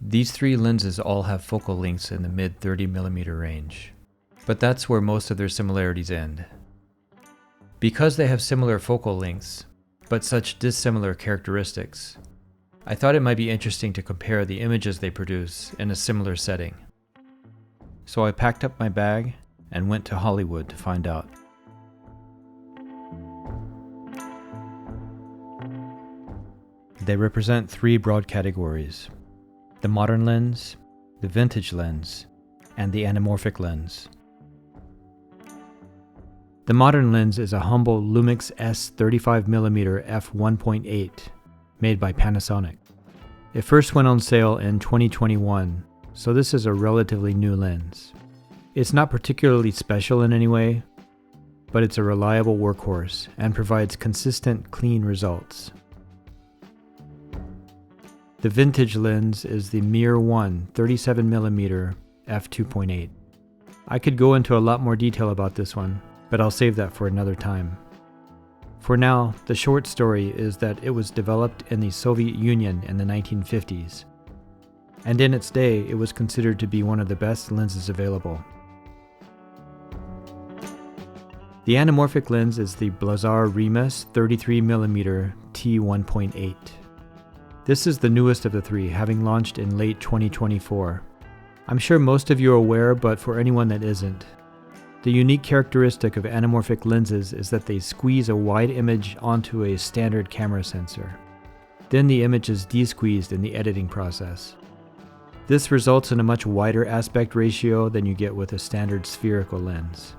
These three lenses all have focal lengths in the mid 30mm range, but that's where most of their similarities end. Because they have similar focal lengths, but such dissimilar characteristics, I thought it might be interesting to compare the images they produce in a similar setting. So I packed up my bag and went to Hollywood to find out. They represent three broad categories: the modern lens, the vintage lens, and the anamorphic lens. The modern lens is a humble Lumix S 35mm f1.8 made by Panasonic. It first went on sale in 2021, so this is a relatively new lens. It's not particularly special in any way, but it's a reliable workhorse and provides consistent, clean results. The vintage lens is the Mir 1 37mm f2.8. I could go into a lot more detail about this one, but I'll save that for another time. For now, the short story is that it was developed in the Soviet Union in the 1950s, and in its day it was considered to be one of the best lenses available. The anamorphic lens is the Blazar Remus 33mm t1.8. This is the newest of the three, having launched in late 2024. I'm sure most of you are aware, but for anyone that isn't, the unique characteristic of anamorphic lenses is that they squeeze a wide image onto a standard camera sensor. Then the image is de-squeezed in the editing process. This results in a much wider aspect ratio than you get with a standard spherical lens.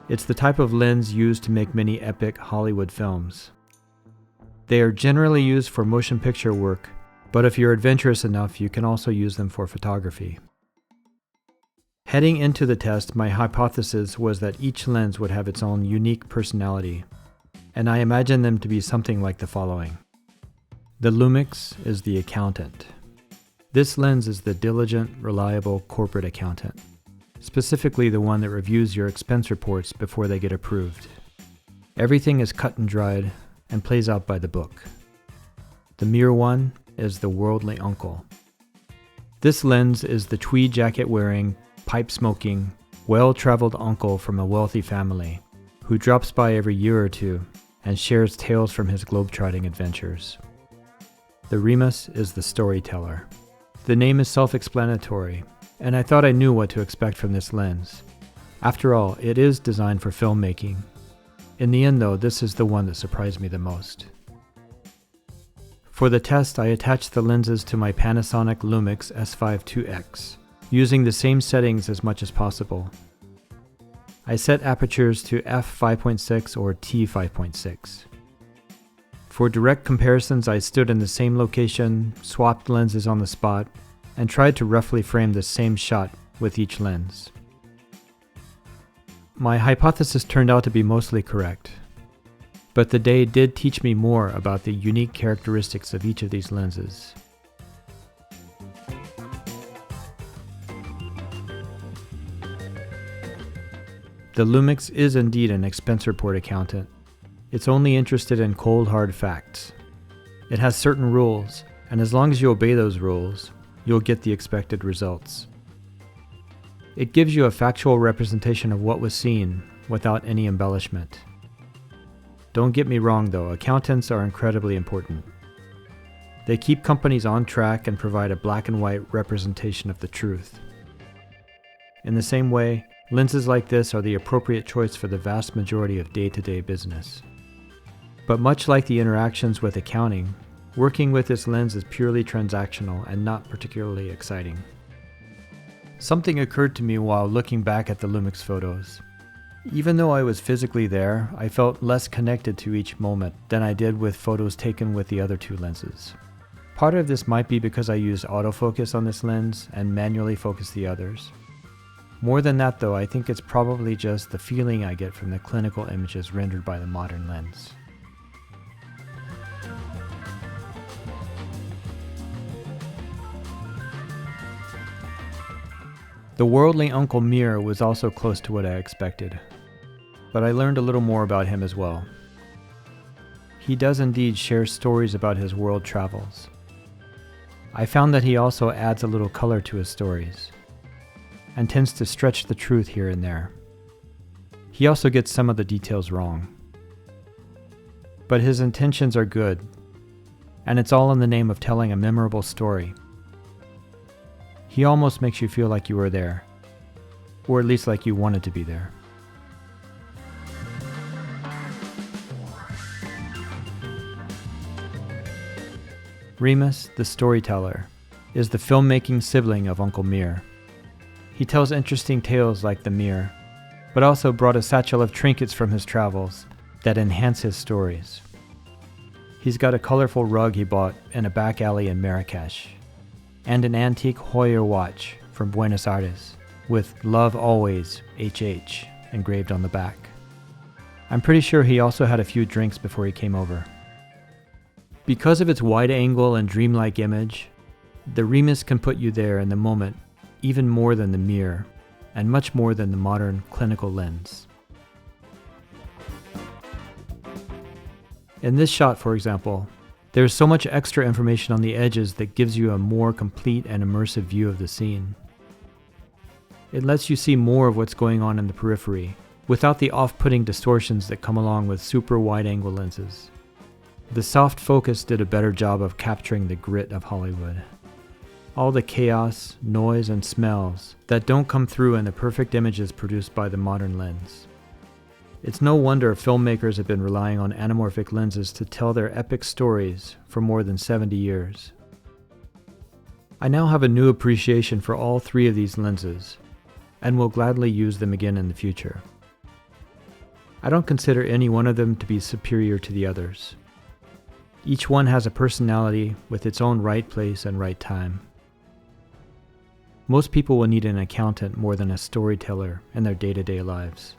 It's the type of lens used to make many epic Hollywood films. They are generally used for motion picture work, but if you're adventurous enough, you can also use them for photography. Heading into the test, my hypothesis was that each lens would have its own unique personality, and I imagined them to be something like the following. The Lumix is the accountant. This lens is the diligent, reliable corporate accountant, specifically the one that reviews your expense reports before they get approved. Everything is cut and dried and plays out by the book. The Mir 1 is the worldly uncle. This lens is the tweed jacket wearing, pipe-smoking, well-traveled uncle from a wealthy family who drops by every year or two and shares tales from his globetrotting adventures. The Remus is the storyteller. The name is self-explanatory, and I thought I knew what to expect from this lens. After all, it is designed for filmmaking. In the end, though, this is the one that surprised me the most. For the test, I attached the lenses to my Panasonic Lumix S5 2X, using the same settings as much as possible. I set apertures to f5.6 or t5.6. For direct comparisons, I stood in the same location, swapped lenses on the spot, and tried to roughly frame the same shot with each lens. My hypothesis turned out to be mostly correct, but the day did teach me more about the unique characteristics of each of these lenses. The Lumix is indeed an expense report accountant. It's only interested in cold hard facts. It has certain rules, and as long as you obey those rules, you'll get the expected results. It gives you a factual representation of what was seen without any embellishment. Don't get me wrong though, accountants are incredibly important. They keep companies on track and provide a black and white representation of the truth. In the same way, lenses like this are the appropriate choice for the vast majority of day-to-day business. But much like the interactions with accounting, working with this lens is purely transactional and not particularly exciting. Something occurred to me while looking back at the Lumix photos. Even though I was physically there, I felt less connected to each moment than I did with photos taken with the other two lenses. Part of this might be because I used autofocus on this lens and manually focused the others. More than that though, I think it's probably just the feeling I get from the clinical images rendered by the modern lens. The worldly Uncle Mir was also close to what I expected, but I learned a little more about him as well. He does indeed share stories about his world travels. I found that he also adds a little color to his stories, and tends to stretch the truth here and there. He also gets some of the details wrong. But his intentions are good, and it's all in the name of telling a memorable story. He almost makes you feel like you were there, or at least like you wanted to be there. Remus, the storyteller, is the filmmaking sibling of Uncle Mir. He tells interesting tales like the Mir, but also brought a satchel of trinkets from his travels that enhance his stories. He's got a colorful rug he bought in a back alley in Marrakesh, and an antique Hoyer watch from Buenos Aires with "Love Always, HH" engraved on the back. I'm pretty sure he also had a few drinks before he came over. Because of its wide angle and dreamlike image, the Remus can put you there in the moment even more than the Mir, and much more than the modern clinical lens. In this shot, for example, there is so much extra information on the edges that gives you a more complete and immersive view of the scene. It lets you see more of what's going on in the periphery, without the off-putting distortions that come along with super wide-angle lenses. The soft focus did a better job of capturing the grit of Hollywood. All the chaos, noise, and smells that don't come through in the perfect images produced by the modern lens. It's no wonder filmmakers have been relying on anamorphic lenses to tell their epic stories for more than 70 years. I now have a new appreciation for all three of these lenses, and will gladly use them again in the future. I don't consider any one of them to be superior to the others. Each one has a personality with its own right place and right time. Most people will need an accountant more than a storyteller in their day-to-day lives.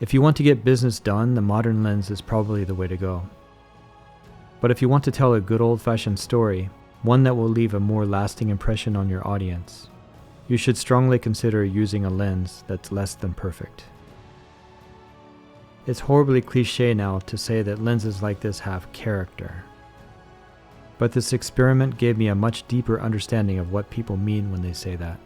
If you want to get business done, the modern lens is probably the way to go. But if you want to tell a good old-fashioned story, one that will leave a more lasting impression on your audience, you should strongly consider using a lens that's less than perfect. It's horribly cliché now to say that lenses like this have character. But this experiment gave me a much deeper understanding of what people mean when they say that.